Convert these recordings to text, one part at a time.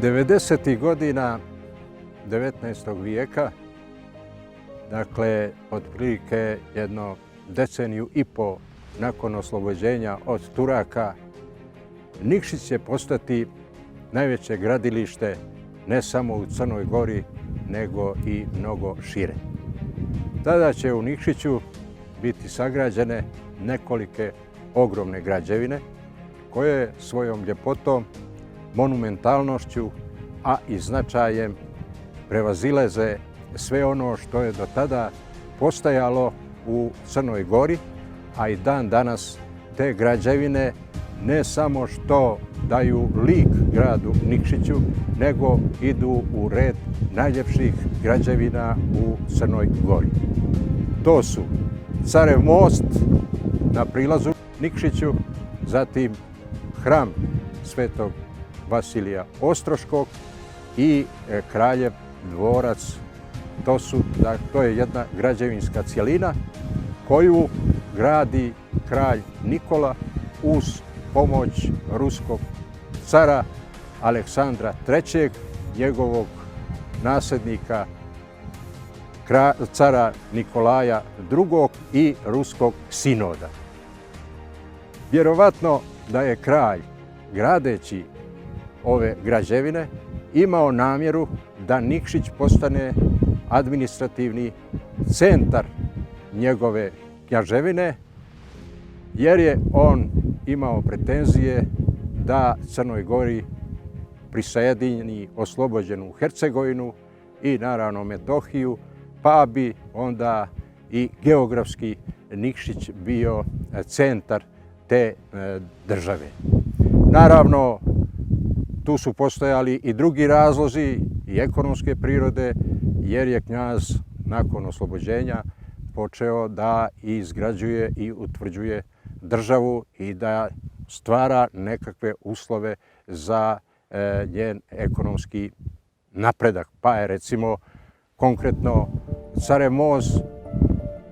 Devedesetih godina 19. vijeka, dakle otprilike jedno deceniju i po nakon oslobođenja od Turaka, Nikšić će postati najveće gradilište ne samo u Crnoj Gori, nego i mnogo šire. Tada će u Nikšiću biti sagrađene nekolike ogromne građevine koje svojom ljepotom, monumentalnošću, a i značajem prevazileze sve ono što je do tada postojalo u Crnoj Gori, a i dan danas te građevine ne samo što daju lik gradu Nikšiću, nego idu u red najljepših građevina u Crnoj Gori. To su Carev most na prilazu Nikšiću, zatim hram Svetog Vasilija Ostroškog i Kraljev dvorac. To je jedna građevinska cjelina koju gradi kralj Nikola uz pomoć ruskog cara Aleksandra III, njegovog nasljednika cara Nikolaja II i ruskog sinoda. Vjerovatno da je kralj, gradeći ove građevine, imao namjeru da Nikšić postane administrativni centar njegove kняževine, jer je on imao pretenzije da Crnoj Gori prisjedini oslobođenu Hercegovinu i naravno Metohiju, pa bi onda i geografski Nikšić bio centar te države. Naravno, tu su postojali i drugi razlozi i ekonomske prirode, jer je knjaz nakon oslobođenja počeo da izgrađuje i utvrđuje državu i da stvara nekakve uslove za njen ekonomski napredak. Pa je recimo konkretno Carev most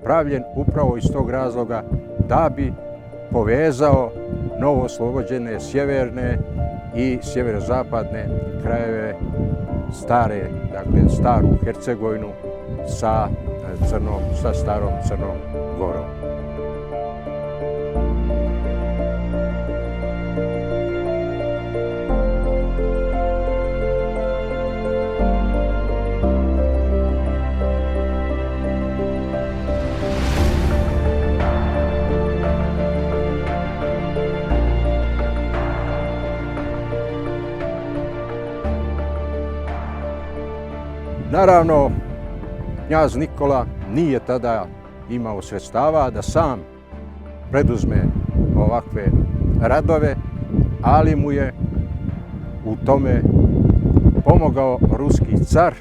pravljen upravo iz tog razloga da bi povezao novo oslobođene sjeverne i sjeverozapadne krajeve staru Hercegovinu sa starom Crnom Gorom. Naravno, knjaz Nikola nije tada imao sredstava da sam preduzme ovakve radove, ali mu je u tome pomogao ruski car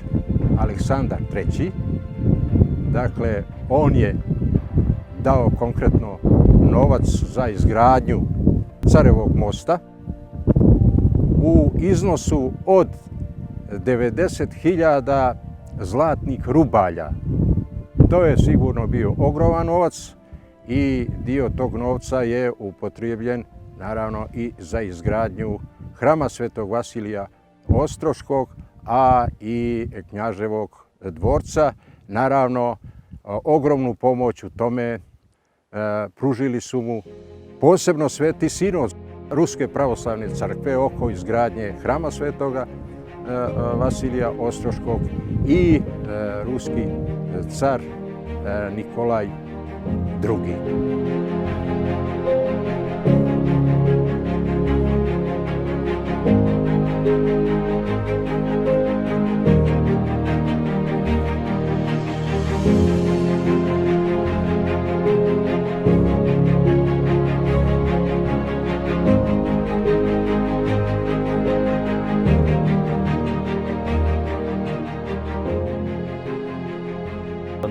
Aleksandar III. Dakle, on je dao konkretno novac za izgradnju Carevog mosta u iznosu od 90.000 zlatnih rubalja. To je sigurno bio ogroman novac i dio tog novca je upotrijebljen naravno i za izgradnju hrama Svetog Vasilija Ostroškog, a i knjaževog dvorca. Naravno, ogromnu pomoć u tome pružili su mu posebno Sveti Sinod. Ruske pravoslavne crkve oko izgradnje hrama svetoga Vasilija Ostroškog i ruski car Nikolaj II.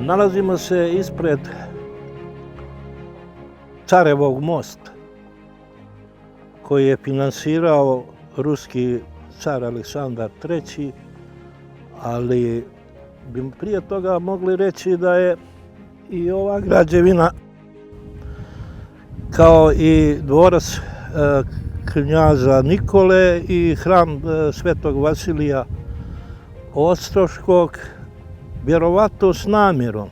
Nalazimo se ispred Carevog mosta koji je finansirao ruski car Aleksandar III, ali bi prije toga mogli reći da je i ova građevina kao i dvorac knjaza Nikole i hram svetog Vasilija Ostroškog vjerovatno s namjerom,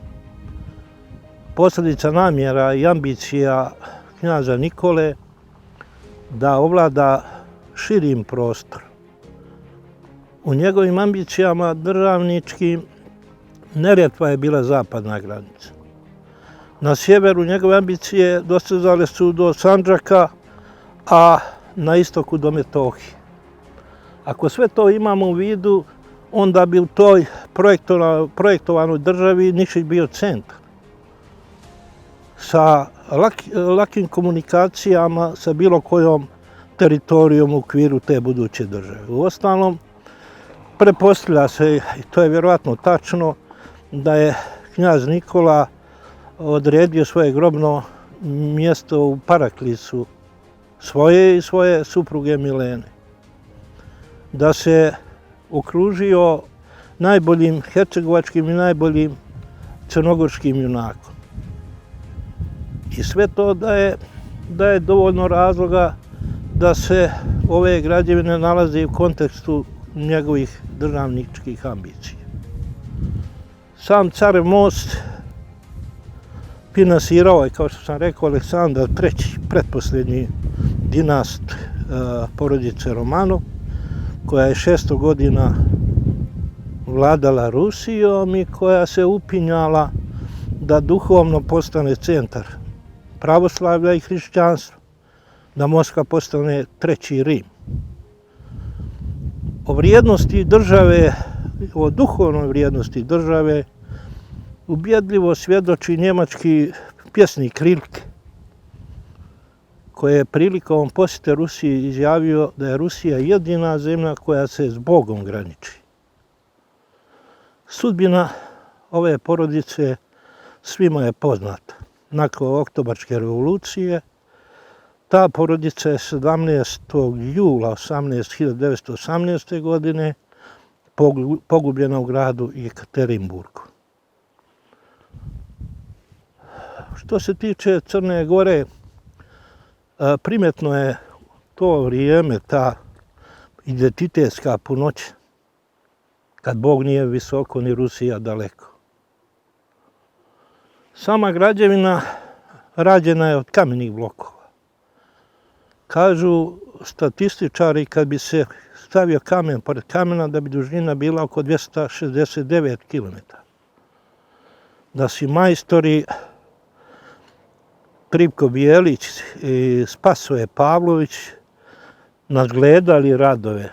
posljedica namjera i ambicija knjaza Nikole da ovlada širim prostor. U njegovim ambicijama državničkim Neretva je bila zapadna granica. Na sjeveru njegove ambicije dostizale su do Sandžaka, a na istoku do Metohije. Ako sve to imamo u vidu, onda bi u toj projektovanoj državi Nikšić bio centar sa lakim komunikacijama sa bilo kojom teritorijom u okviru te buduće države. Uostalom, pretpostavlja se, i to je vjerojatno tačno, da je knjaz Nikola odredio svoje grobno mjesto u Paraklisu svoje i svoje supruge Milene. Da se okružio najboljim hercegovačkim i najboljim crnogorskim junakom. I sve to daje dovoljno razloga da se ove građevine nalaze u kontekstu njegovih državničkih ambicija. Sam Carev most finansirao je, kao što sam rekao, Aleksandar III, pretposljednji dinast porodice Romanov, koja je 600 godina vladala Rusijom i koja se upinjala da duhovno postane centar pravoslavlja i hrišćanstva, da Moskva postane treći Rim. O vrijednosti države, o duhovnoj vrijednosti države ubjedljivo svjedoči njemački pjesnik Rilke, koji je prilikom posjete Rusiji izjavio da je Rusija jedina zemlja koja se s Bogom graniči. Sudbina ove porodice svima je poznata. Nakon Oktobarske revolucije, ta porodica je 17. jula 1918. godine pogubljena u gradu Jekaterinburgu. Što se tiče Crne Gore, primjetno je to vrijeme, ta identitetska punoća, kad Bog nije visoko ni Rusija daleko. Sama građevina rađena je od kamenih blokova. Kažu statističari, kad bi se stavio kamen pored kamena, da bi dužina bila oko 269 km. Da si majstori Tripko Bijelić i Spasoje Pavlović nadgledali radove,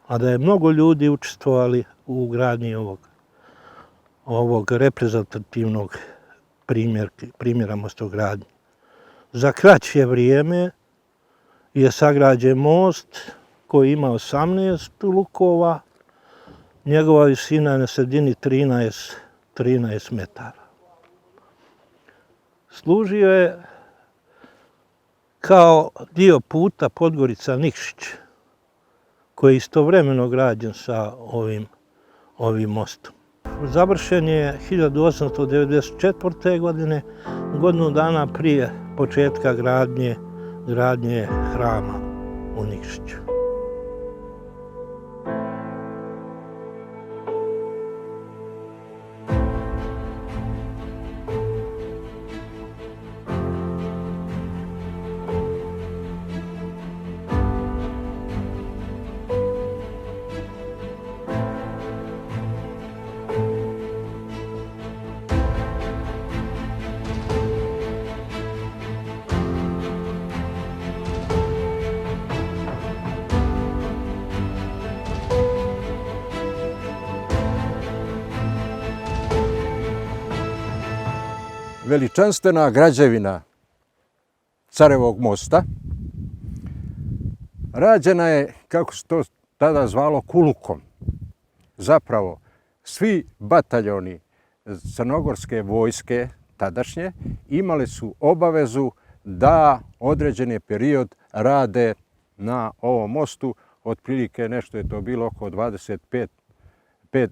a da je mnogo ljudi učestvovali u gradnji ovog reprezentativnog primjera mostogradnje. Za kraće vrijeme je sagrađen most koji ima 18 lukova, njegova visina je na sredini 13 metara. Služio je kao dio puta Podgorica-Nikšić, koji je istovremeno građen sa ovim mostom. Završen je 1894. godine, godinu dana prije početka gradnje hrama u Nikšiću. veličanstvena građevina Carevog mosta rađena je, kako se to tada zvalo, kulukom. Zapravo, svi bataljoni crnogorske vojske tadašnje imali su obavezu da određeni period rade na ovom mostu, otprilike nešto je to bilo oko 25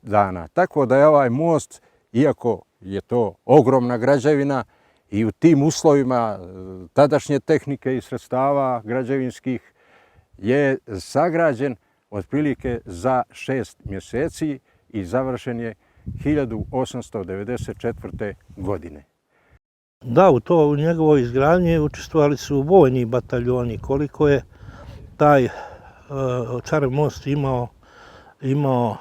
dana. Tako da je ovaj most, iako je to ogromna građevina i u tim uslovima tadašnje tehnike i sredstava građevinskih, je sagrađen otprilike za 6 mjeseci i završen je 1894. godine. Da, u njegovoj izgradnji učestvovali su vojni bataljoni. Koliko je taj Carev most imao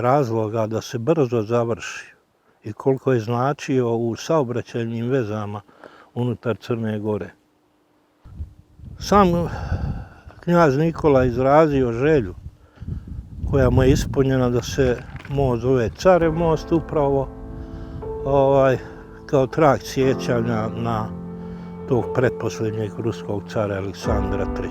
razloga da se brzo završi i koliko je značio u saobraćajnim vezama unutar Crne Gore. Sam knjaz Nikola izrazio želju koja mu je ispunjena da se most zove Carev most, upravo kao trag sjećanja na tog pretposljednjeg ruskog cara Aleksandra III.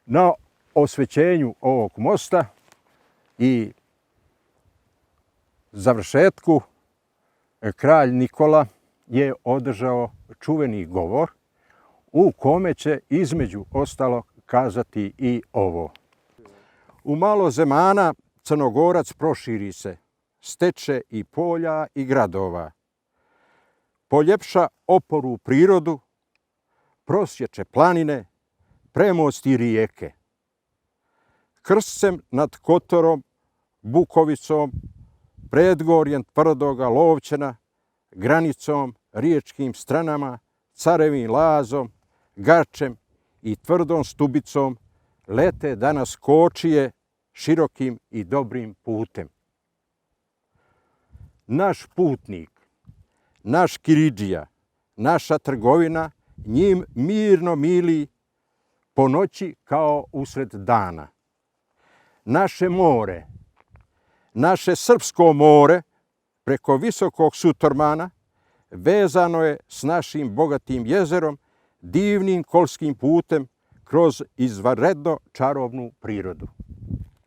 Na osvećenju ovog mosta i završetku kralj Nikola je održao čuveni govor u kome će između ostalog kazati i ovo. U malo zemana Crnogorac proširi se, steče i polja i gradova. Poljepša oporu prirodu, prosječe planine, premosti rijeke. Krscem nad Kotorom, Bukovicom, predgorjem tvrdoga Lovćena, granicom, riječkim stranama, Carevim lazom, Garčem i tvrdom Stubicom lete danas kočije širokim i dobrim putem. Naš putnik, naš Kiridžija, naša trgovina njim mirno mili po noći kao usred dana. Naše more, naše srpsko more preko visokog Sutormana vezano je s našim bogatim jezerom, divnim kolskim putem kroz izvanredno čarobnu prirodu.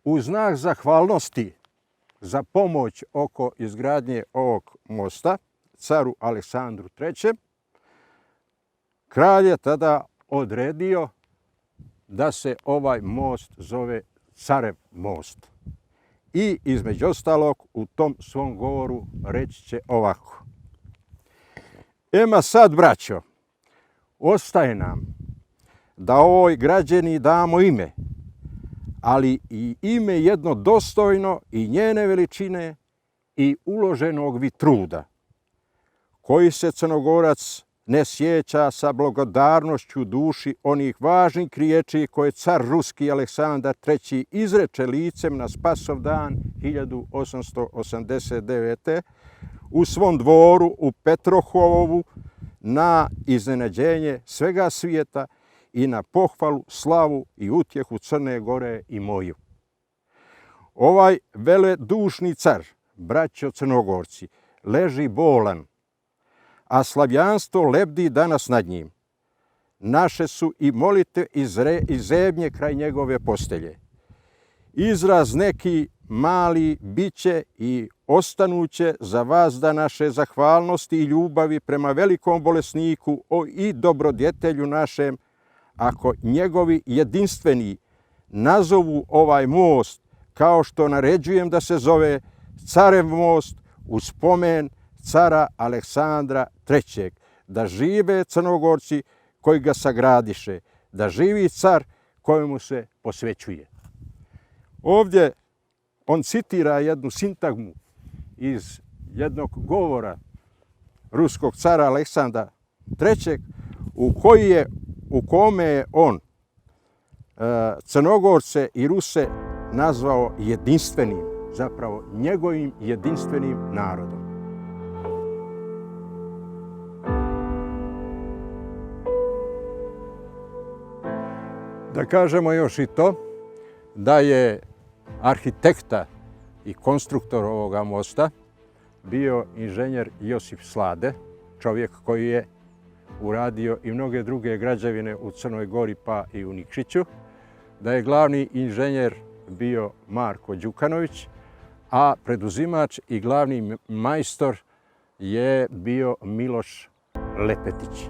U znak zahvalnosti za pomoć oko izgradnje ovog mosta caru Aleksandru III. Kralj je tada odredio da se ovaj most zove Carev most. I između ostalog u tom svom govoru reći će ovako. Ema sad, braćo, ostaje nam da ovoj građeni damo ime, ali i ime jedno dostojno i njene veličine i uloženog vi truda, koji se Crnogorac ne sjeća sa blagodarnošću duši onih važnih riječi koje car ruski Aleksandar III. Izreče licem na Spasov dan 1889. u svom dvoru u Petrohovovu na iznenađenje svega svijeta i na pohvalu, slavu i utjehu Crne Gore i moju. Ovaj veledušni car, braćo Crnogorci, leži bolan, a slavjanstvo lebdi danas nad njim. Naše su i molite i zebnje kraj njegove postelje. Izraz neki mali biće i ostanuće za vas da naše zahvalnosti i ljubavi prema velikom bolesniku i dobrodjetelju našem, ako njegovi jedinstveni nazovu ovaj most kao što naređujem da se zove Carev most u spomen cara Aleksandra III. Da žive Crnogorci koji ga sagradiše, da živi car kojemu se posvećuje. Ovdje on citira jednu sintagmu iz jednog govora ruskog cara Aleksandra III. U kome je on Crnogorce i Ruse nazvao jedinstvenim, zapravo njegovim jedinstvenim narodom. Da kažemo još i to da je arhitekta i konstruktor ovoga mosta bio inženjer Josip Slade, čovjek koji je uradio i mnoge druge građevine u Crnoj Gori pa i u Nikšiću, da je glavni inženjer bio Marko Đukanović, a preduzimač i glavni majstor je bio Miloš Lepetić.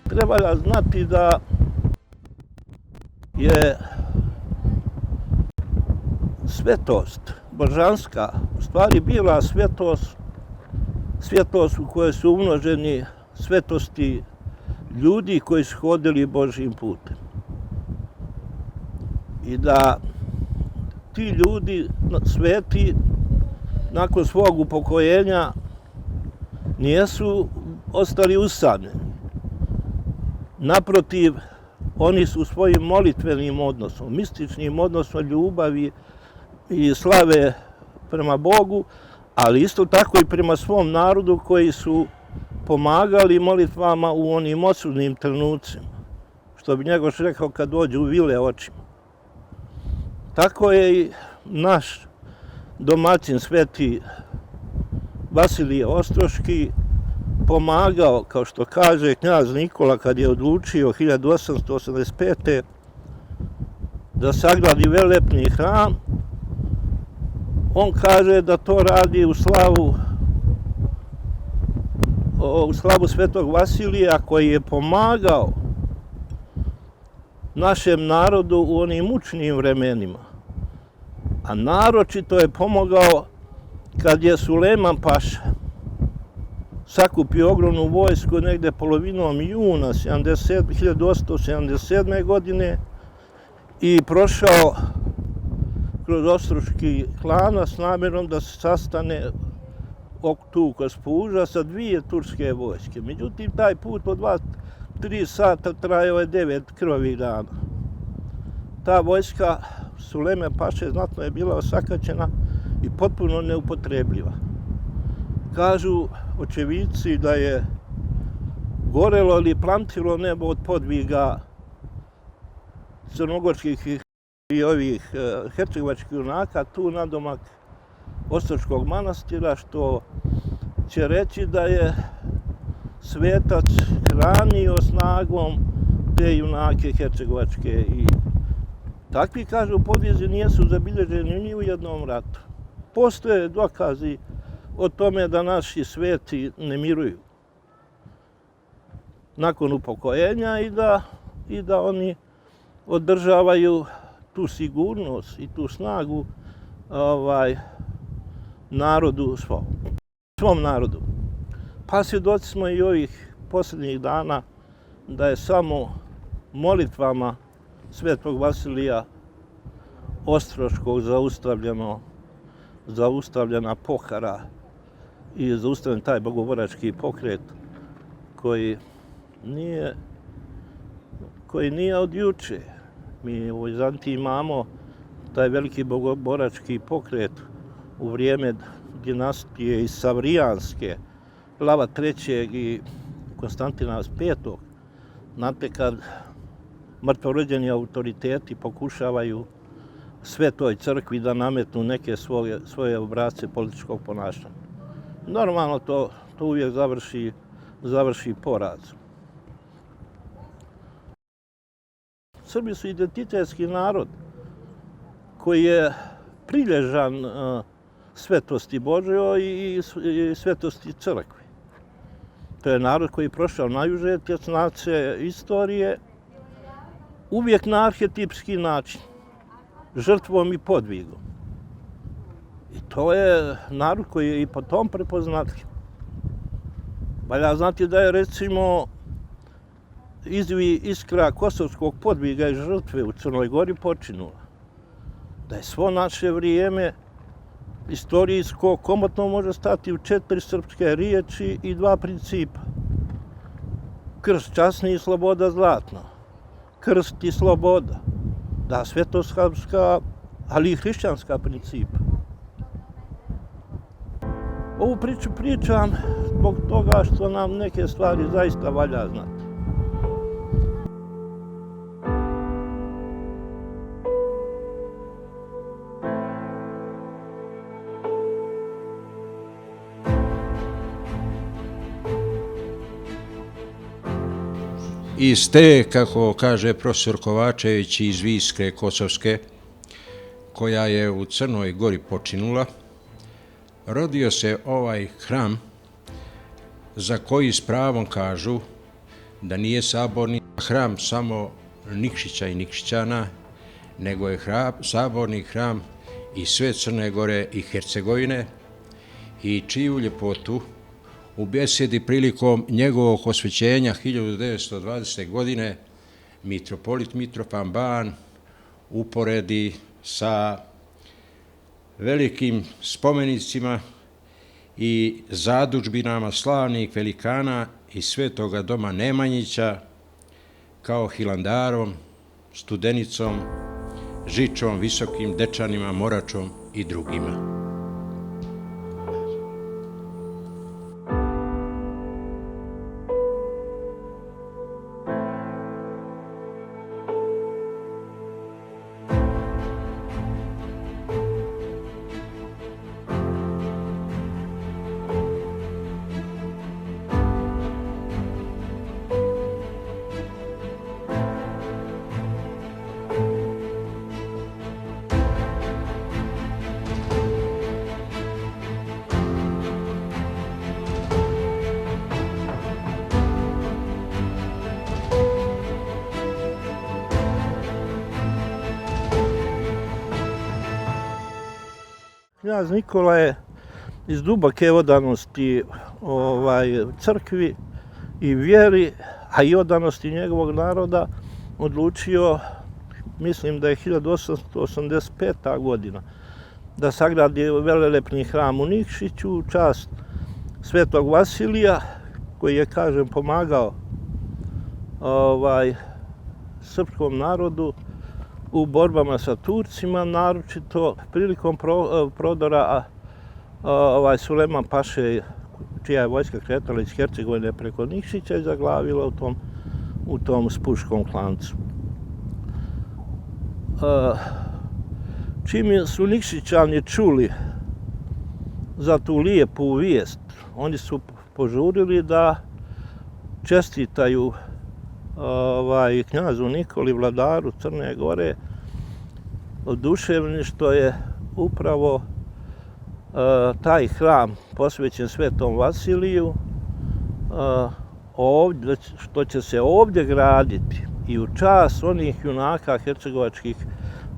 Treba znati da je svetost božanska u stvari bila svetost u kojoj su umnoženi svetosti ljudi koji su hodili Božjim putem. I da ti ljudi sveti nakon svog upokojenja nisu ostali usamljeni. Naprotiv, oni su svojim molitvenim odnosom, mističnim odnosom ljubavi i slave prema Bogu, ali isto tako i prema svom narodu koji su pomagali molitvama u onim osudnim trenucima, što bi Njegoš rekao kad dođu u vile očima. Tako je i naš domaćin sveti Vasilije Ostroški pomagao, kao što kaže knjaz Nikola kad je odlučio 1885. da sagradi velelepni hram. On kaže da to radi u slavu svetog Vasilija koji je pomagao našem narodu u onim mučnim vremenima. A naročito je pomogao kad je Sulejman Paša sakupio ogromnu vojsku negde polovinom juna 1877. godine i prošao kroz Ostroški klan s namjerom da se sastane tu kod Spuža sa dvije turske vojske. Međutim, taj put od 2-3 sata trajao je 9 krvavih dana. Ta vojska Sulejmana Paše znatno je bila osakaćena i potpuno neupotrebljiva. Kažu očevidci da je gorelo ili plamtilo nebo od podviga crnogorskih i ovih hercegovačkih junaka tu nadomak Ostroškog manastira, što će reći da je svetac hranio snagom te junake hercegovačke. I takvi, kažu, podvizi nisu zabilježeni ni u jednom ratu. Postoje dokazi o tome da naši sveti ne miruju nakon upokojenja i da oni održavaju tu sigurnost i tu snagu narodu svom narodu. Pa svjedoci smo i ovih posljednjih dana da je samo molitvama svetog Vasilija Ostroškog zaustavljena pohara i zaustavljen taj bogoborački pokret koji nije od juče. Mi u Vizantiji imamo taj veliki bogoborački pokret u vrijeme dinastije i Savrijanske, Lava III. I Konstantina V. Znate, kad mrtvorođeni autoriteti pokušavaju Svetoj crkvi da nametnu neke svoje obrasce političkog ponašanja. Normalno to uvijek završi porazom. Srbi su identitetski narod koji je prilježan svetosti Božjoj i svetosti crkve. To je narod koji je prošao najuže tjesnace istorije, uvijek na arhetipski način, žrtvom i podvigom. I to je narod koji je i po tom prepoznatljiv. Valja znati da je, recimo, iskra kosovskog podviga i žrtve u Crnoj Gori počinula. Da je svo naše vrijeme istorijsko komotno može stati u 4 srpske riječi i 2 principa. Krst časni i sloboda zlatna. Krst i sloboda. Da, svetosavska, ali i hrišćanska principa. Ovu priču pričam zbog toga što nam neke stvari zaista valja znati. Iz te, kako kaže profesor Kovačević, iz Viskre Kosovske, koja je u Crnoj Gori počinula, rodio se ovaj hram za koji s pravom kažu da nije saborni hram samo Nikšića i Nikšićana, nego je saborni hram i sve Crne Gore i Hercegovine, i čiju ljepotu u besedi prilikom njegovog osvećenja 1920. godine mitropolit Mitrofan Ban uporedi sa velikim spomenicima i zadužbinama slavnih velikana iz Svetoga doma Nemanjića, kao Hilandarom, Studenicom, Žičom, Visokim Dečanima, Moračom i drugima. Knjaz Nikola je iz duboke odanosti crkvi i vjeri, a i odanosti njegovog naroda, odlučio, mislim da je 1885. godina, da sagradi velelepni hram u Nikšiću u čast Svetog Vasilija, koji je, kažem, pomagao srpskom narodu u borbama sa Turcima, naročito prilikom prodora Sulejman Paše, čija je vojska kretala iz Hercegovine preko Nikšića i zaglavila u tom spuškom klancu. Čim su Nikšićani čuli za tu lijepu vijest, oni su požurili da čestitaju knjazu Nikoli, vladaru Crne Gore, oduševljeni što je upravo taj hram posvećen Svetom Vasiliju, što će se ovdje graditi i u čast onih junaka hercegovačkih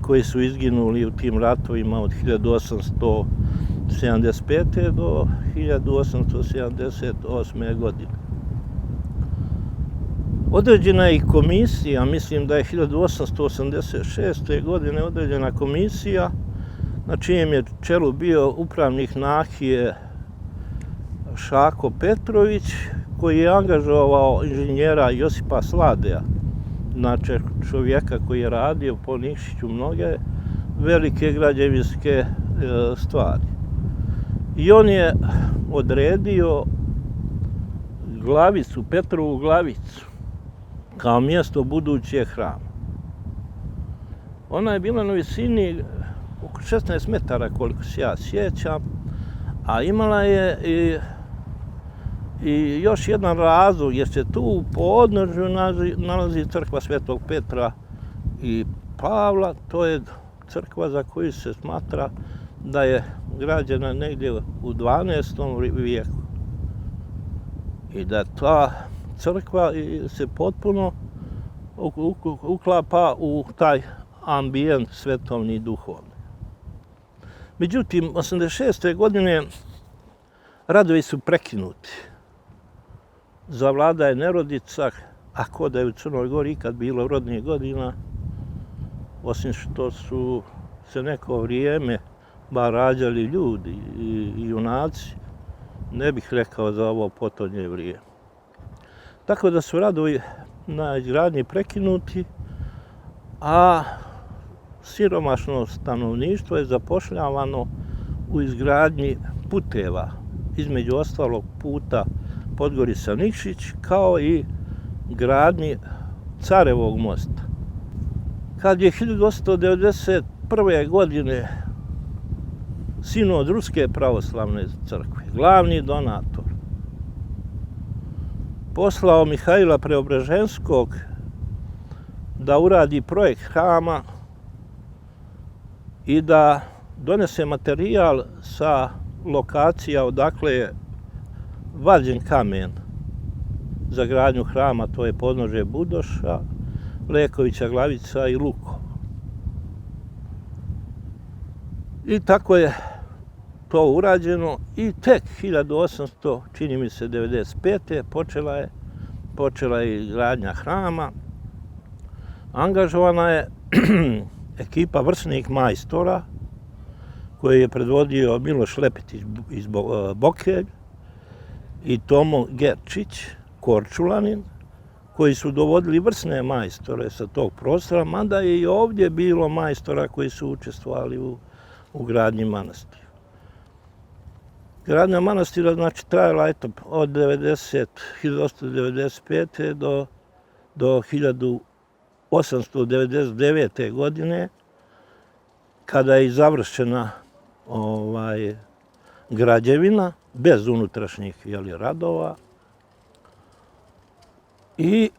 koji su izginuli u tim ratovima od 1875. do 1878. godine. Određena je i komisija, mislim da je 1886. godine određena komisija na čijem je čelu bio upravnik Nahije Šako Petrović, koji je angažovao inženjera Josipa Sladeja, znači čovjeka koji je radio po Nikšiću mnoge velike građevinske stvari. I on je odredio Glavicu, Petrovu Glavicu, kao mjesto budućeg hrama. Ona je bila na visini oko 16 metara, koliko se ja sjećam, a imala je i još jedan razlog, jer se tu u podnožju nalazi crkva Svetog Petra i Pavla. To je crkva za koju se smatra da je građena negdje u 12. vijeku. I da ta crkva se potpuno uklapa u taj ambijent svetovni i duhovni. Međutim, 86. godine radovi su prekinuti. Zavlada je nerodica, a ko da je u Crnoj Gori ikad bilo rodnih godina, osim što su se neko vrijeme bar rađali ljudi i junaci, ne bih rekao za ovo potonje vrijeme. Tako da su radovi na izgradnji prekinuti, a siromašno stanovništvo je zapošljavano u izgradnji puteva, između ostalog puta Podgorica-Nikšić, kao i gradnji Carevog mosta. Kad je 1891. godine sinod Ruske pravoslavne crkve, glavni donator, poslao Mihajla Preobraženskog da uradi projekt hrama i da donese materijal sa lokacija odakle je vađen kamen za gradnju hrama, to je podnožje Budoša, Lekovića Glavica i Lukov. I tako je to urađeno i tek 1800, čini mi se 95. počela je gradnja hrama. Angažovana je ekipa vrsnih majstora koju je predvodio Miloš Lepetić iz Bokelj i Tomo Gerčić, Korčulanin, koji su dovodili vrsne majstore sa tog prostora, mada je i ovdje bilo majstora koji su učestvovali u gradnji manastira. Gradnja manastira znači trajala od 1895. do 1899. godine, kada je završena građevina bez unutrašnjih radova. I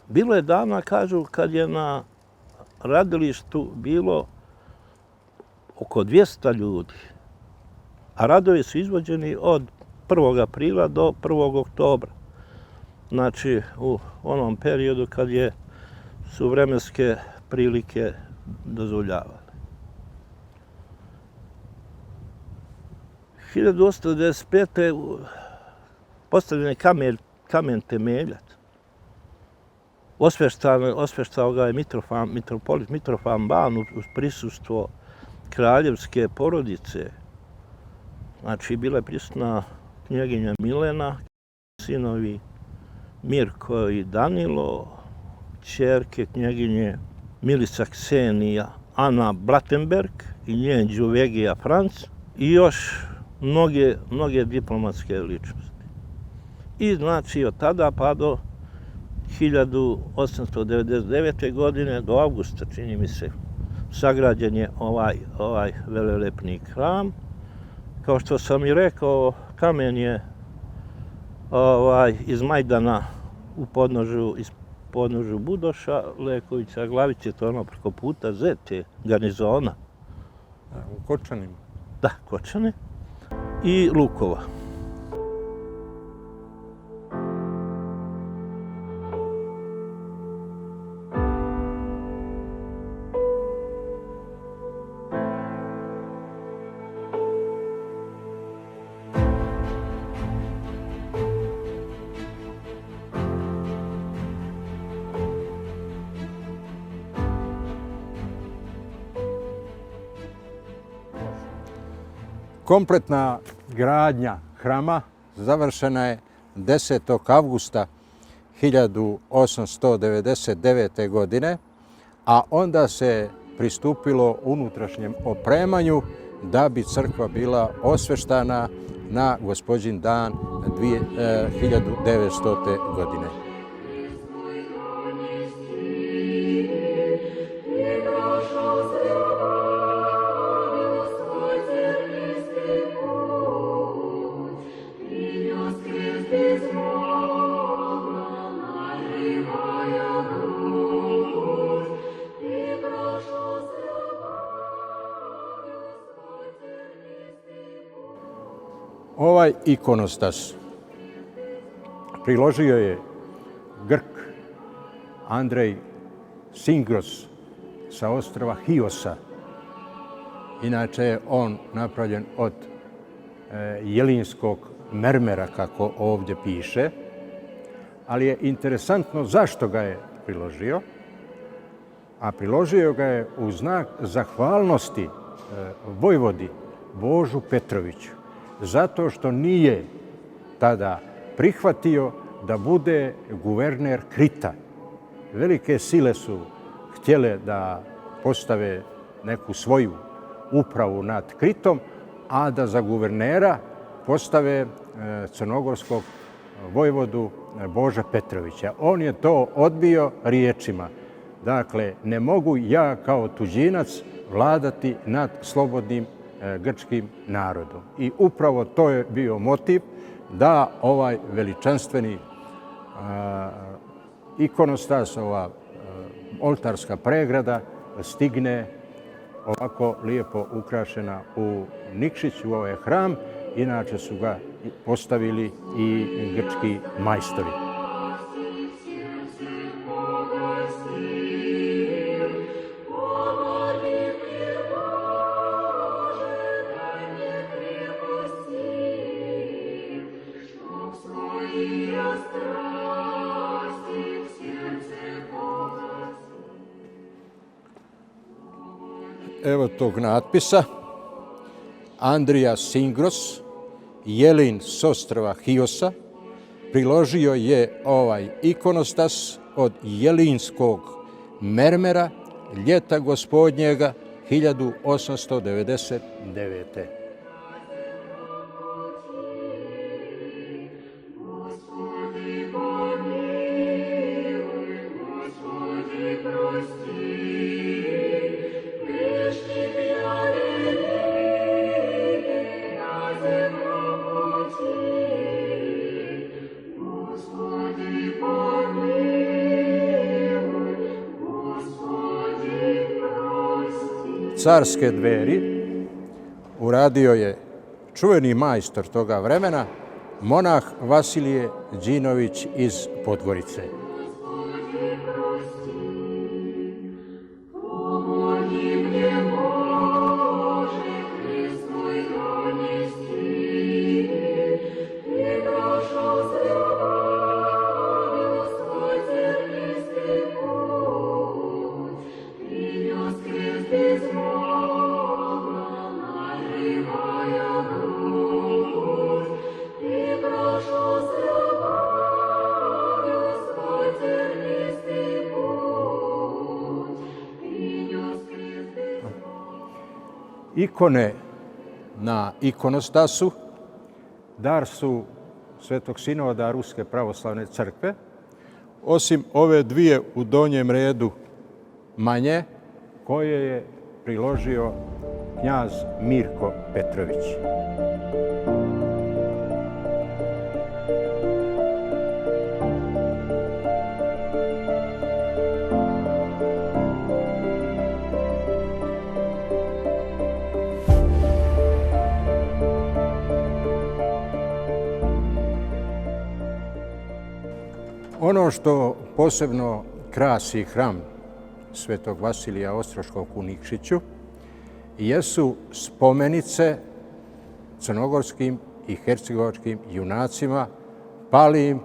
bilo je dana, kažu, kad je na radilištu bilo oko 200 ljudi, a radovi su izvođeni od 1. aprila do 1. oktobra. Znači, u onom periodu kad su vremenske prilike dozvoljavale. 1895. postavljen je kamen temeljac. Osveštao ga je mitropolit Mitrofan Ban uz prisustvo kraljevske porodice. Znači, bila je prisutna knjeginja Milena, sinovi Mirko i Danilo, ćerke knjeginje Milica Ksenija, Ana Blatenberg i njen Đuvegija Franc i još mnoge diplomatske ličnosti. I znači od tada pa do 1899. godine, do avgusta, čini mi se, sagrađen je ovaj velelepni hram. Kao što sam i rekao, kamen je iz Majdana u podnožju Budoša, Lekovića Glavice, to je ono preko puta Zete, garnizona. U Kočanima? Da, Kočane. I Lukova. Kompletna gradnja hrama završena je 10. avgusta 1899. godine, a onda se pristupilo unutrašnjem opremanju da bi crkva bila osveštana na Gospođin dan 1900. godine. Ovaj ikonostas priložio je Grk Andrej Singros sa ostrva Hiosa. Inače je on napravljen od jelinskog mermera, kako ovdje piše, ali je interesantno zašto ga je priložio, a priložio ga je u znak zahvalnosti vojvodi Božu Petroviću, zato što nije tada prihvatio da bude guverner Krita. Velike sile su htjele da postave neku svoju upravu nad Kritom, a da za guvernera postave crnogorskog vojvodu Boža Petrovića. On je to odbio riječima. Dakle, ne mogu ja kao tuđinac vladati nad slobodnim grčkim narodom. I upravo to je bio motiv da ovaj veličanstveni ikonostas, ova oltarska pregrada stigne ovako lijepo ukrašena u Nikšić, u ovaj hram. Inače su ga postavili i grčki majstori. Evo tog natpisa. Andrija Singros, jelin s ostrva Hiosa, priložio je ovaj ikonostas od jelinskog mermera ljeta gospodnjega 1899. Carske dveri uradio je čuveni majstor toga vremena, monah Vasilije Đinović iz Podgorice. Ikone na ikonostasu dar su Svetog Sinoda Ruske pravoslavne crkve, osim ove dvije u donjem redu manje, koje je priložio knjaz Mirko Petrović. Ono što posebno krasi hram Svetog Vasilija Ostroškog u Nikšiću jesu spomenice crnogorskim i hercegovačkim junacima palim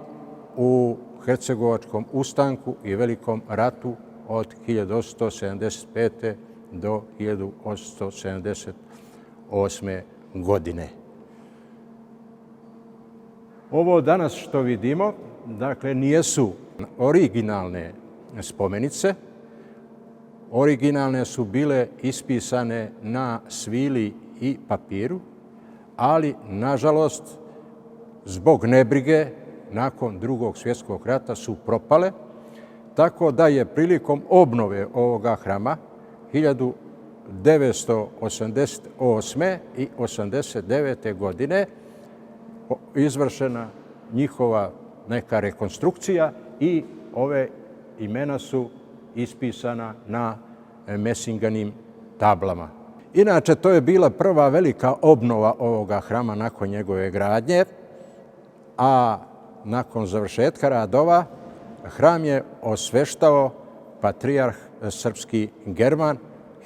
u hercegovačkom ustanku i velikom ratu od 1875. do 1878. godine. Ovo danas što vidimo, dakle, nijesu originalne spomenice. Originalne su bile ispisane na svili i papiru, ali, nažalost, zbog nebrige, nakon Drugog svjetskog rata su propale, tako da je prilikom obnove ovoga hrama 1988. i 1989. godine izvršena njihova neka rekonstrukcija i ove imena su ispisana na mesinganim tablama. Inače, to je bila prva velika obnova ovoga hrama nakon njegove gradnje, a nakon završetka radova hram je osveštao patrijarh srpski German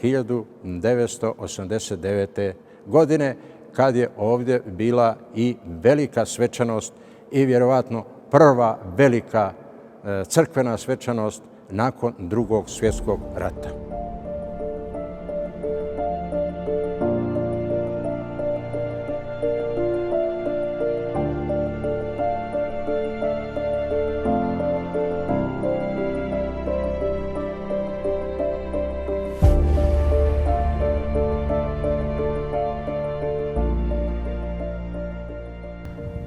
1989. godine, kad je ovdje bila i velika svečanost i vjerovatno prva velika crkvena svečanost nakon Drugog svjetskog rata.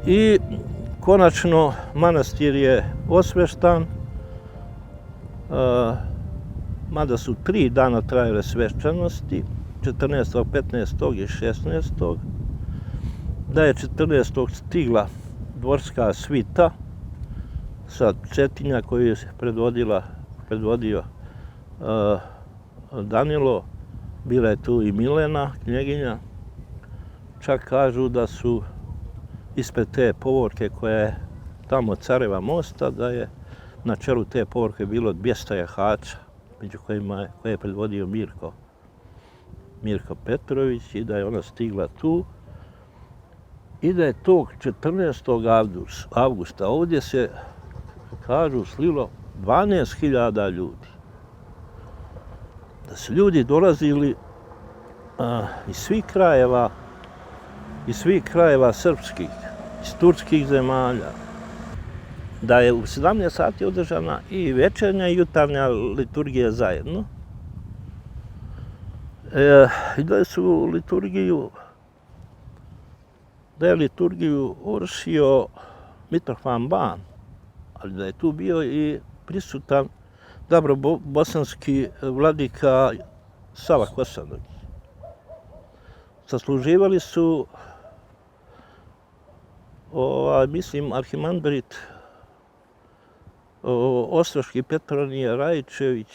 I konačno manastir je osveštan, mada su 3 dana trajale svečanosti, 14., 15. i 16. Da je 14. stigla dvorska svita sa Cetinja koju je predvodio Danilo, bila je tu i Milena, knjeginja. Čak kažu da su ispred te povorke koja je tamo Careva mosta, da je na čelu te povorke bilo 200 jahača, među kojima koje je predvodio Mirko Petrović, i da je ona stigla tu i da je tog 14. avgusta ovdje se, kažu, slilo 12.000 ljudi. Da su ljudi dolazili iz svih krajeva srpskih, iz turskih zemalja. Da je u 17 sati održana i večernja i jutarnja liturgija zajedno. I da je liturgiju vršio Mitrofan Ban, ali da je tu bio i prisutan dabrobosanski vladika Sava Kosanović. Sasluživali su arhimandrit ostroški Petronije Rajčević,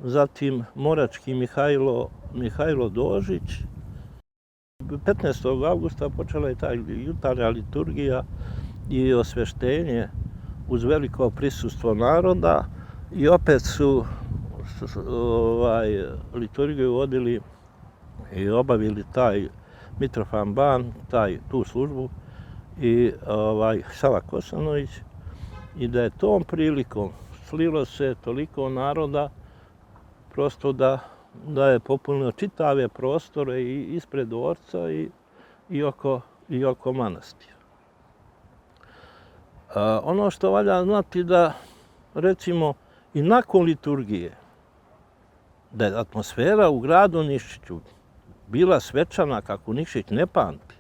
zatim morački Mihajlo Dožić. 15. avgusta počela je ta jutarnja liturgija i osveštenje uz veliko prisustvo naroda i opet su liturgiju vodili i obavili taj Mitrofan Ban, tu službu, i Sava Kosanović, i da je tom prilikom slilo se toliko naroda prosto da je popunilo čitave prostore i ispred dvorca i oko manastira. Ono što valja znati da, recimo, i nakon liturgije, da je atmosfera u gradu Nišiću bila svečana kako Nišić ne pamti.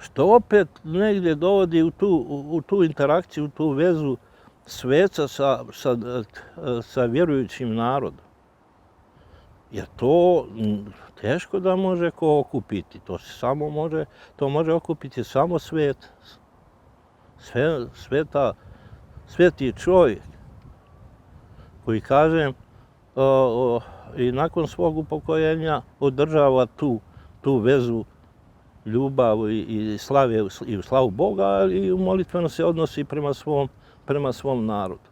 Što opet negdje dovodi u tu interakciju, u tu vezu sveca sa vjerujućim narodom. Jer to teško da može ko okupiti. To može okupiti samo svet. Sveti čovjek koji, kažem, i nakon svog upokojenja održava tu vezu, ljubav i slave i u slavu Boga, ali i molitveno se odnosi prema svom narodu.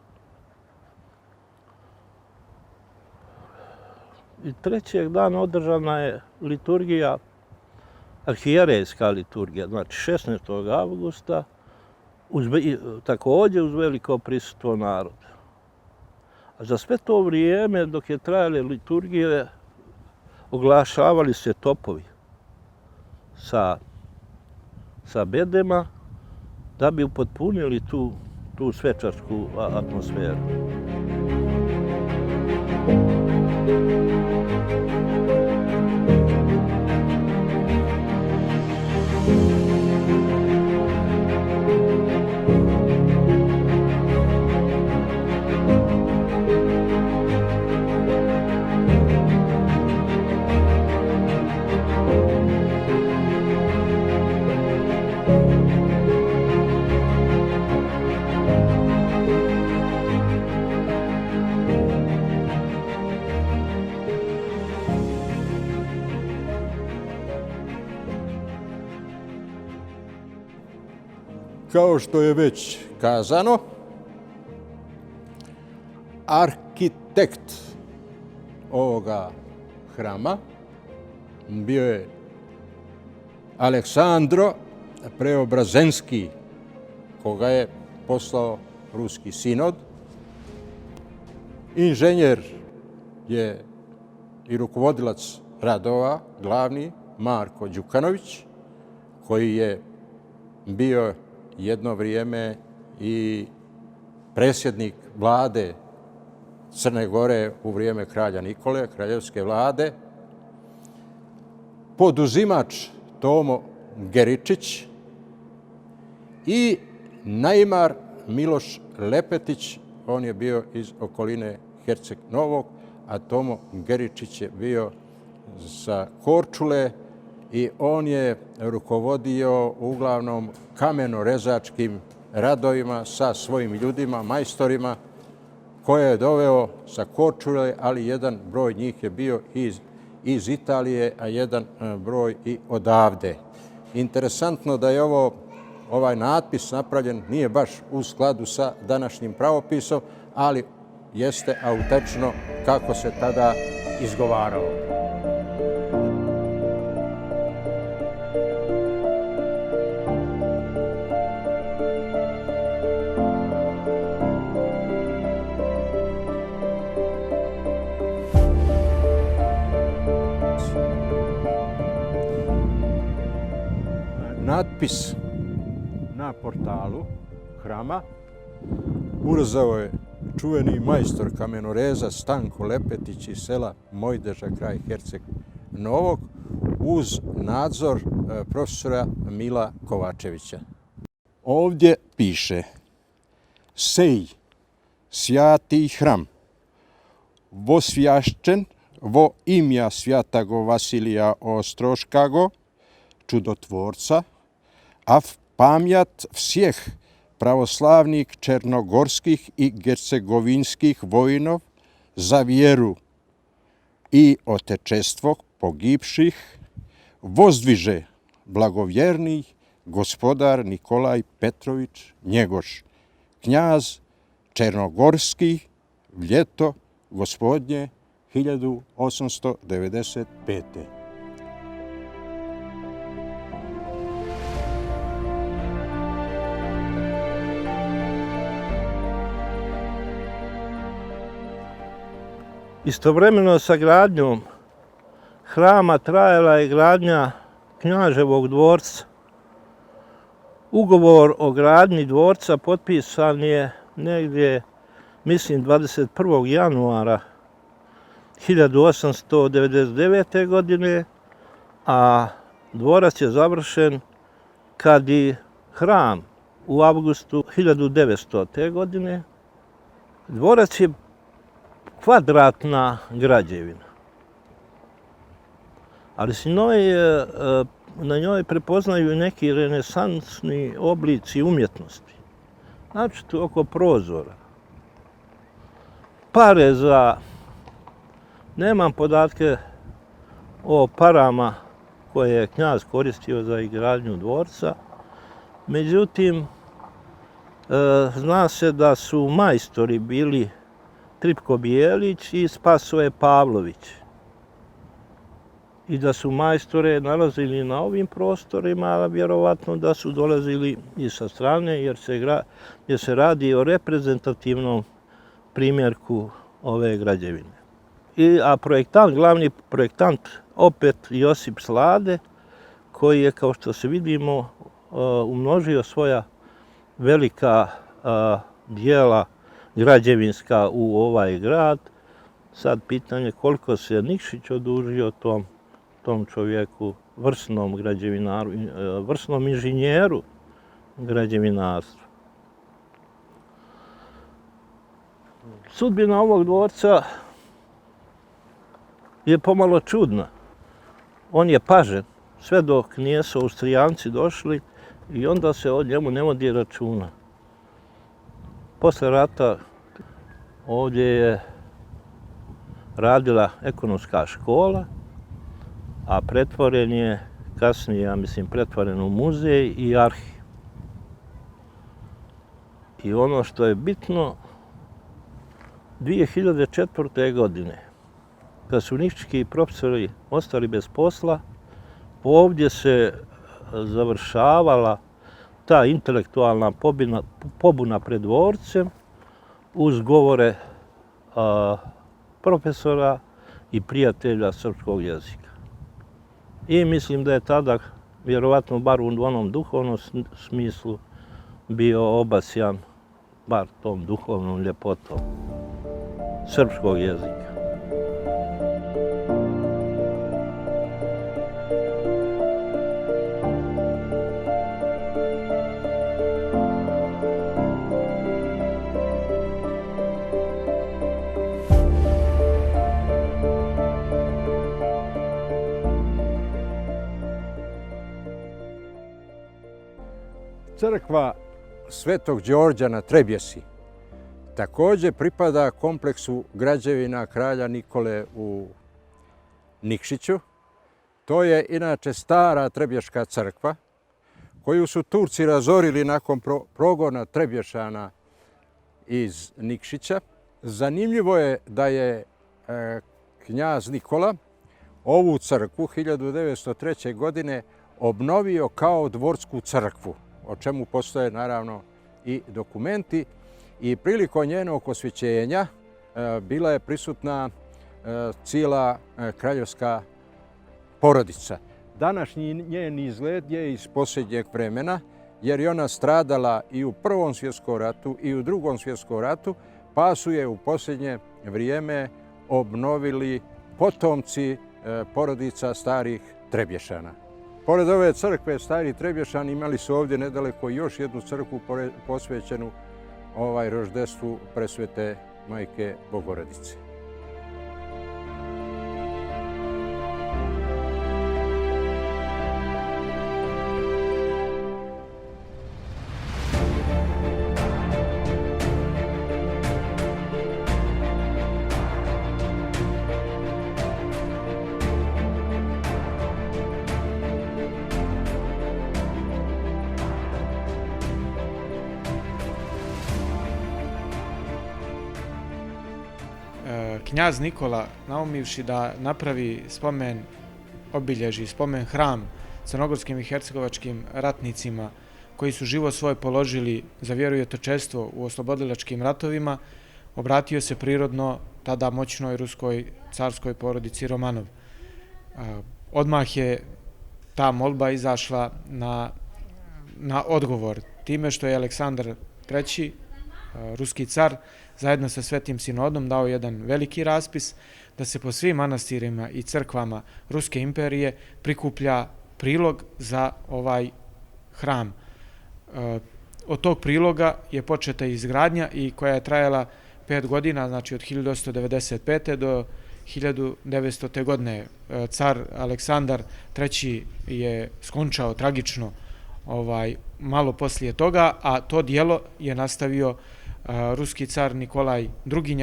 I 3. dana održana je liturgija, arhijerejska liturgija, znači 16. avgusta, također uz veliko prisustvo naroda. A za sve to vrijeme, dok je trajale liturgije, oglašavali se topovi sa sa bedema da bi upotpunili tu svečarsku atmosferu. Kao što je već kazano, arhitekt ovoga hrama bio je Aleksandro Preobrazenski, koga je poslao ruski sinod. Inženjer je i rukovodilac radova, glavni Marko Đukanović, koji je bio jedno vrijeme i predsjednik vlade Crne Gore u vrijeme kralja Nikole, kraljevske vlade, poduzimač Tomo Geričić i najmar Miloš Lepetić, on je bio iz okoline Herceg Novog, a Tomo Geričić je bio sa Korčule i on je rukovodio uglavnom kamenorezačkim radovima sa svojim ljudima, majstorima, koje je doveo sa Korčule, ali jedan broj njih je bio iz Italije, a jedan broj i odavde. Interesantno da je ovaj natpis napravljen, nije baš u skladu sa današnjim pravopisom, ali jeste autentično kako se tada izgovarao. Natpis na portalu hrama urezao je čuveni majstor kamenoreza Stanko Lepetić iz sela Mojdeža kraj Herceg Novog uz nadzor profesora Mila Kovačevića. Ovdje piše: Sej sjati hram vosvjašćen vo imja svjatago Vasilija Ostroškago, čudotvorca, a v pamjat всех pravoslavnih černogorskih i hercegovinskih vojnov za vjeru i otečestvo pogibših vozdviže blagovjerni gospodar Nikolaj Petrović Njegoš, knjaz Černogorski, ljeto gospodnje 1895. Istovremeno sa gradnjom hrama trajala je gradnja knjaževog dvorca. Ugovor o gradnji dvorca potpisan je negdje, mislim, 21. januara 1899. godine, a dvorac je završen kad i hram u avgustu 1900. godine. Dvorac je kvadratna građevina, ali se na njoj prepoznaju neki renesansni oblici umjetnosti. Znači, tu oko prozora. Pare nemam podatke o parama koje je knjaz koristio za izgradnju dvorca, međutim, zna se da su majstori bili Tripko Bijelić i Spasoje Pavlović i da su majstore nalazili na ovim prostorima, a vjerovatno da su dolazili i sa strane jer se radi o reprezentativnom primjerku ove građevine. A glavni projektant opet Josip Slade, koji je, kao što se vidimo, umnožio svoja velika dijela građevinska u ovaj grad. Sad pitanje koliko se Nikšić odužio tom čovjeku, vrsnom građevinaru, vrsnom inženjeru građevinarstva. Sudbina ovog dvorca je pomalo čudna. On je pažen sve dok nisu Austrijanci došli i onda se o njemu ne vodi računa. Posle rata ovdje je radila ekonomska škola, a pretvoren je kasnije, ja mislim, pretvoren u muzej i arhiv. I ono što je bitno, 2004. godine, kad su niški profesori ostali bez posla, ovdje se završavala ta intelektualna pobuna pred dvorcem uz govore profesora i prijatelja srpskog jezika. I mislim da je tada, vjerovatno bar u onom duhovnom smislu, bio obasjan bar tom duhovnom ljepotom srpskog jezika. Crkva Svetog Đorđa na Trebjesi također pripada kompleksu građevina kralja Nikole u Nikšiću. To je inače stara Trebješka crkva koju su Turci razorili nakon progona Trebješana iz Nikšića. Zanimljivo je da je knjaz Nikola ovu crkvu 1903. godine obnovio kao dvorsku crkvu, o čemu postoje naravno i dokumenti. I prilikom njenog osvećenja bila je prisutna cijela kraljevska porodica. Današnji njen izgled je iz posljednjeg vremena, jer je ona stradala i u Prvom svjetskom ratu i u Drugom svjetskom ratu, pa su je u posljednje vrijeme obnovili potomci porodica starih Trebješana. Pored ove crkve stari Trebješani imali su ovdje nedaleko još jednu crkvu posvećenu roždestvu presvete Majke Bogorodice. Knjaz Nikola, naumivši da napravi spomen obilježi, spomen hram crnogorskim i hercegovačkim ratnicima koji su život svoj položili za vjeru i otočestvo u oslobodilačkim ratovima, obratio se prirodno tada moćnoj ruskoj carskoj porodici Romanov. Odmah je ta molba izašla na odgovor time što je Aleksandar III, ruski car, zajedno sa Svetim sinodom dao jedan veliki raspis da se po svim manastirima i crkvama Ruske imperije prikuplja prilog za ovaj hram. Od tog priloga je početa izgradnja i koja je trajala 5 godina, znači od 1895. do 1900. godine. Car Aleksandar III je skončao tragično malo poslije toga, a to dijelo je nastavio ruski car Nikolaj II,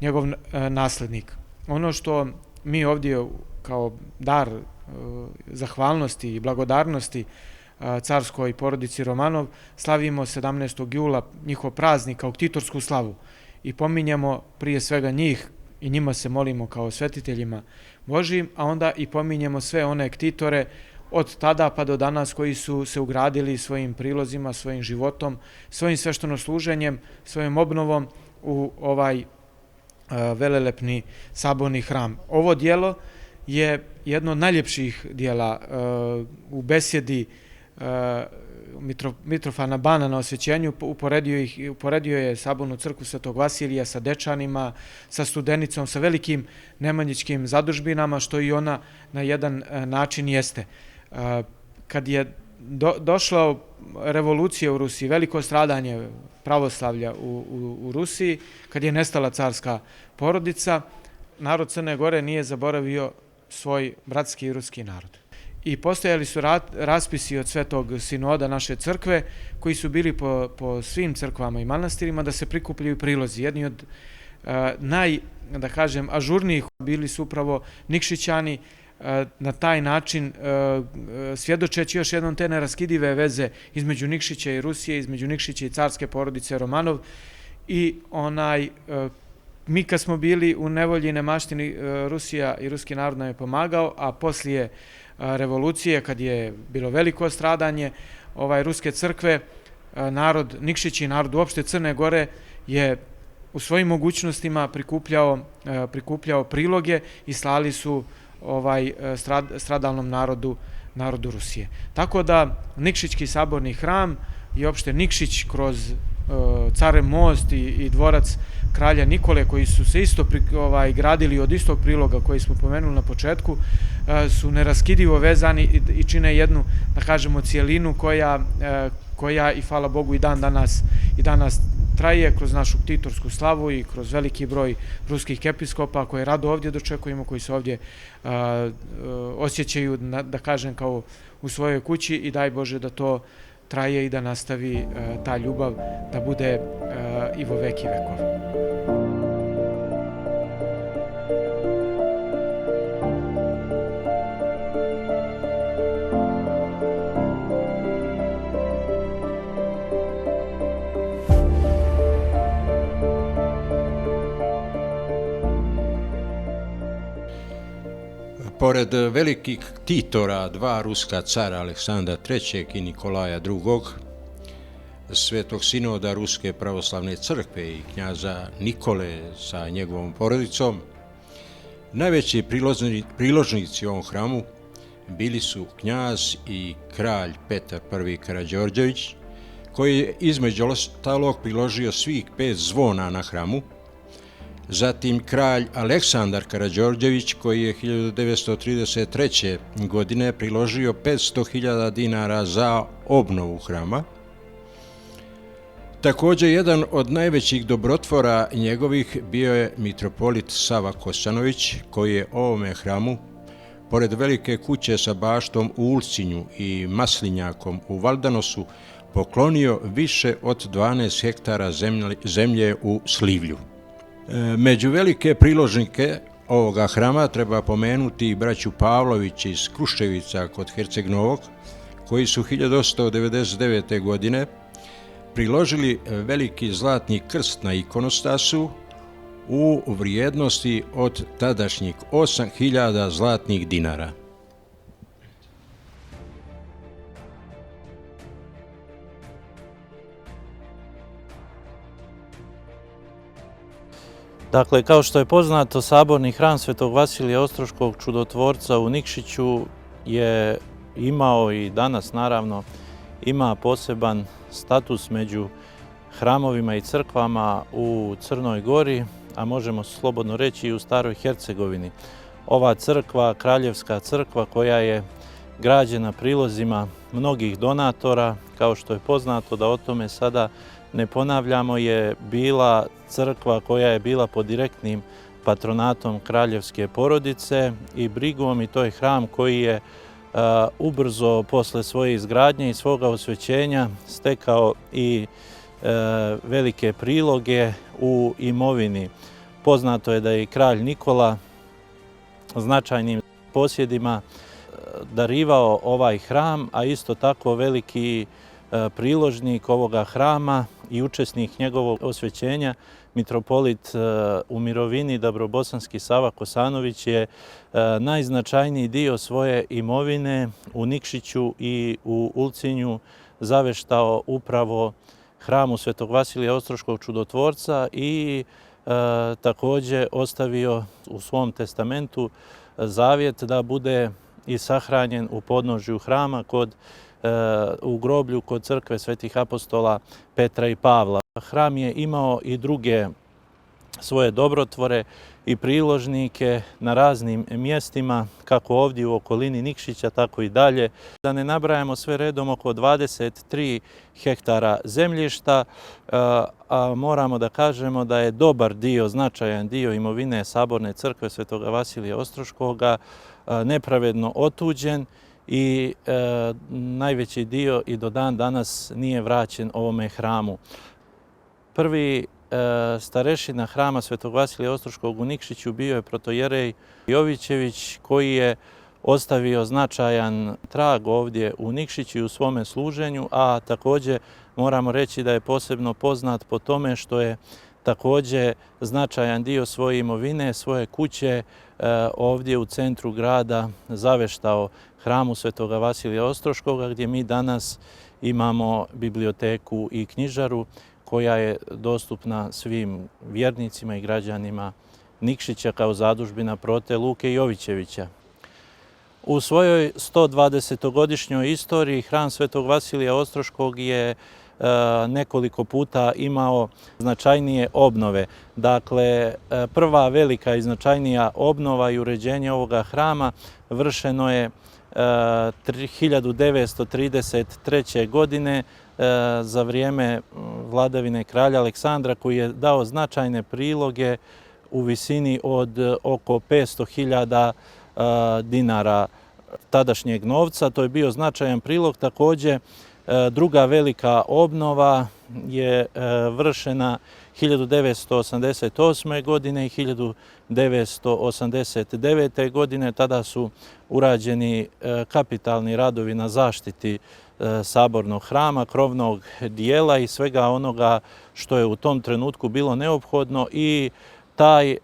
njegov naslednik. Ono što mi ovdje kao dar zahvalnosti i blagodarnosti carskoj porodici Romanov slavimo 17. jula njihov praznik, auktivitorsku slavu, i pominjemo prije svega njih i njima se molimo kao svetiteljima Božijim, a onda i pominjemo sve one ktitore od tada pa do danas koji su se ugradili svojim prilozima, svojim životom, svojim sveštenosluženjem, svojom obnovom u ovaj velelepni saborni hram. Ovo dijelo je jedno od najljepših dijela u besjedi Mitrofana Bana na osvećenju, uporedio je sabornu crkvu Svetog Vasilija sa Dečanima, sa Studenicom, sa velikim nemanjićkim zadužbinama, što i ona na jedan način jeste. Kad je došla revolucija u Rusiji, veliko stradanje pravoslavlja u Rusiji, kad je nestala carska porodica, narod Crne Gore nije zaboravio svoj bratski ruski narod. I postojali su raspisi od Svetog sinoda naše crkve, koji su bili po svim crkvama i manastirima da se prikupljaju prilozi. Jedni od ažurnijih bili su upravo Nikšićani, na taj način svjedočeći još jednom te neraskidive veze između Nikšića i Rusije, između Nikšića i carske porodice Romanov. I mi kad smo bili u nevolji i nemaštini, Rusija i ruski narod nam je pomagao, a poslije revolucije, kad je bilo veliko stradanje ruske crkve, narod Nikšić i narod uopšte Crne Gore je u svojim mogućnostima prikupljao priloge i slali su stradalnom narodu Rusije. Tako da Nikšićki saborni hram i uopšte Nikšić kroz Carev most i dvorac kralja Nikole, koji su se isto gradili od istog priloga koji smo pomenuli na početku, su neraskidivo vezani i čine jednu, da kažemo, cijelinu koja i hvala Bogu i danas traje kroz našu ktitorsku slavu i kroz veliki broj ruskih episkopa koje rado ovdje dočekujemo, koji se ovdje osjećaju, da kažem, kao u svojoj kući, i daj Bože da to traje i da nastavi ta ljubav da bude i vo veki vekova. Pored velikih ktitora, dva ruska cara, Aleksandra III. I Nikolaja II., Svetog sinoda Ruske pravoslavne crkve i knjaza Nikole sa njegovom porodicom, najveći priložnici ovom hramu bili su knjaz i kralj Petar I. Karađorđević, koji je između ostalog priložio svih 5 zvona na hramu, zatim kralj Aleksandar Karađorđević, koji je 1933. godine priložio 500.000 dinara za obnovu hrama. Također, jedan od najvećih dobrotvora njegovih bio je mitropolit Sava Kosanović, koji je ovome hramu, pored velike kuće sa baštom u Ulcinju i maslinjakom u Valdanosu, poklonio više od 12 hektara zemlje u Slivlju. Među velike priložnike ovoga hrama treba pomenuti i braću Pavlović iz Kruševica kod Herceg Novog, koji su 1899. godine priložili veliki zlatni krst na ikonostasu u vrijednosti od tadašnjih 8.000 zlatnih dinara. Dakle, kao što je poznato, saborni hram Svetog Vasilija Ostroškog čudotvorca u Nikšiću je imao i danas, naravno, ima poseban status među hramovima i crkvama u Crnoj Gori, a možemo slobodno reći i u Staroj Hercegovini. Ova crkva, kraljevska crkva, koja je građena prilozima mnogih donatora, kao što je poznato, da o tome sada ne ponavljamo, je bila crkva koja je bila pod direktnim patronatom kraljevske porodice i brigom, i to je hram koji je ubrzo posle svoje izgradnje i svoga osvećenja stekao i velike priloge u imovini. Poznato je da je i kralj Nikola značajnim posjedima darivao ovaj hram, a isto tako veliki priložnik ovoga hrama i učesnik njegovog osvećenja, mitropolit u mirovini Dabrobosanski Sava Kosanović, je najznačajniji dio svoje imovine u Nikšiću i u Ulcinju zaveštao upravo hramu Svetog Vasilija Ostroškog čudotvorca i također ostavio u svom testamentu zavjet da bude i sahranjen u podnožju hrama kod u groblju kod crkve svetih apostola Petra i Pavla. Hram je imao i druge svoje dobrotvore i priložnike na raznim mjestima, kako ovdje u okolini Nikšića, tako i dalje. Da ne nabrajamo sve redom, oko 23 hektara zemljišta, a moramo da kažemo da je dobar dio, značajan dio imovine Saborne crkve Svetoga Vasilija Ostroškoga nepravedno otuđen i najveći dio i do dan danas nije vraćen ovome hramu. Prvi starešina hrama Svetog Vasilija Ostroškog u Nikšiću bio je protojerej Jovićević, koji je ostavio značajan trag ovdje u Nikšiću i u svome služenju, a također moramo reći da je posebno poznat po tome što je također značajan dio svoje imovine, svoje kuće ovdje u centru grada zaveštao hramu Svetoga Vasilija Ostroškoga, gdje mi danas imamo biblioteku i knjižaru koja je dostupna svim vjernicima i građanima Nikšića kao zadužbina Prote Luke Jovićevića. U svojoj 120-godišnjoj istoriji hram Svetog Vasilija Ostroškog je nekoliko puta imao značajnije obnove. Dakle, prva velika i značajnija obnova i uređenje ovoga hrama vršeno je 1933. godine za vrijeme vladavine kralja Aleksandra, koji je dao značajne priloge u visini od oko 500.000 dinara tadašnjeg novca. To je bio značajan prilog. Također, druga velika obnova je vršena 1988. godine i 1989. godine. Tada su urađeni kapitalni radovi na zaštiti Sabornog hrama, krovnog dijela i svega onoga što je u tom trenutku bilo neophodno, i taj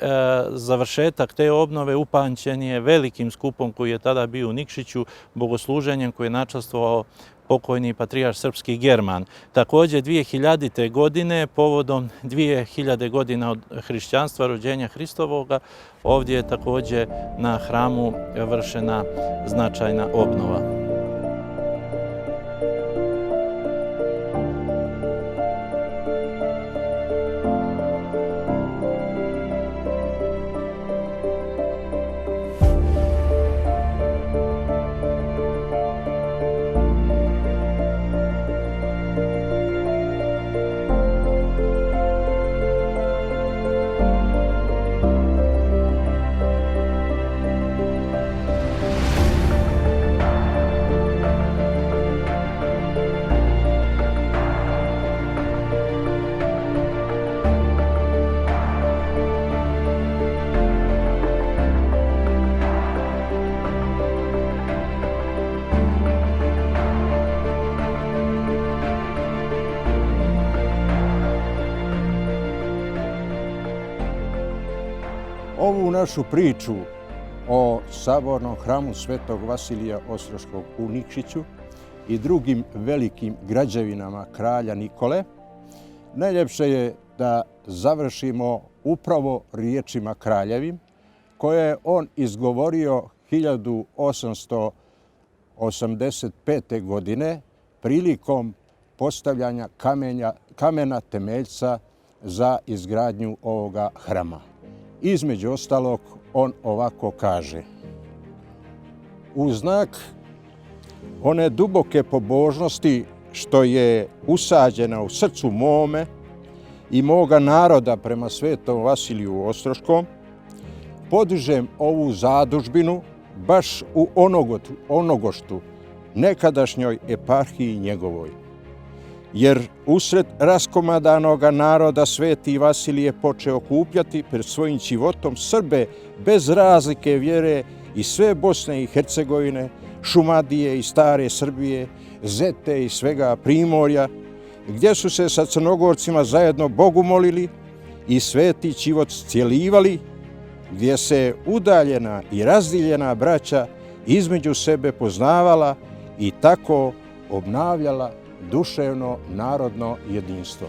završetak te obnove upamćen je velikim skupom koji je tada bio u Nikšiću, bogosluženjem koje je načastvovao pokojni patrijarh srpski German. Također 2000. godine, povodom 2000 godina od hrišćanstva, rođenja Hristovoga, ovdje je također na hramu vršena značajna obnova. Ovu našu priču o Sabornom hramu Svetog Vasilija Ostroškog u Nikšiću i drugim velikim građevinama kralja Nikole najljepše je da završimo upravo riječima kraljevim koje je on izgovorio 1885. godine prilikom postavljanja kamena temeljca za izgradnju ovoga hrama. Između ostalog, on ovako kaže: u znak one duboke pobožnosti što je usađena u srcu mome i moga naroda prema Svetom Vasiliju Ostroškom, podižem ovu zadužbinu baš u Onogoštu, nekadašnjoj eparhiji njegovoj. Jer usred raskomadanoga naroda Sveti Vasilije počeo okupljati pred svojim životom Srbe bez razlike vjere i sve Bosne i Hercegovine, Šumadije i stare Srbije, Zete i svega Primorja, gdje su se sa Crnogorcima zajedno Bogu molili i sveti život cjelivali, gdje se udaljena i razdiljena braća između sebe poznavala i tako obnavljala duševno narodno jedinstvo.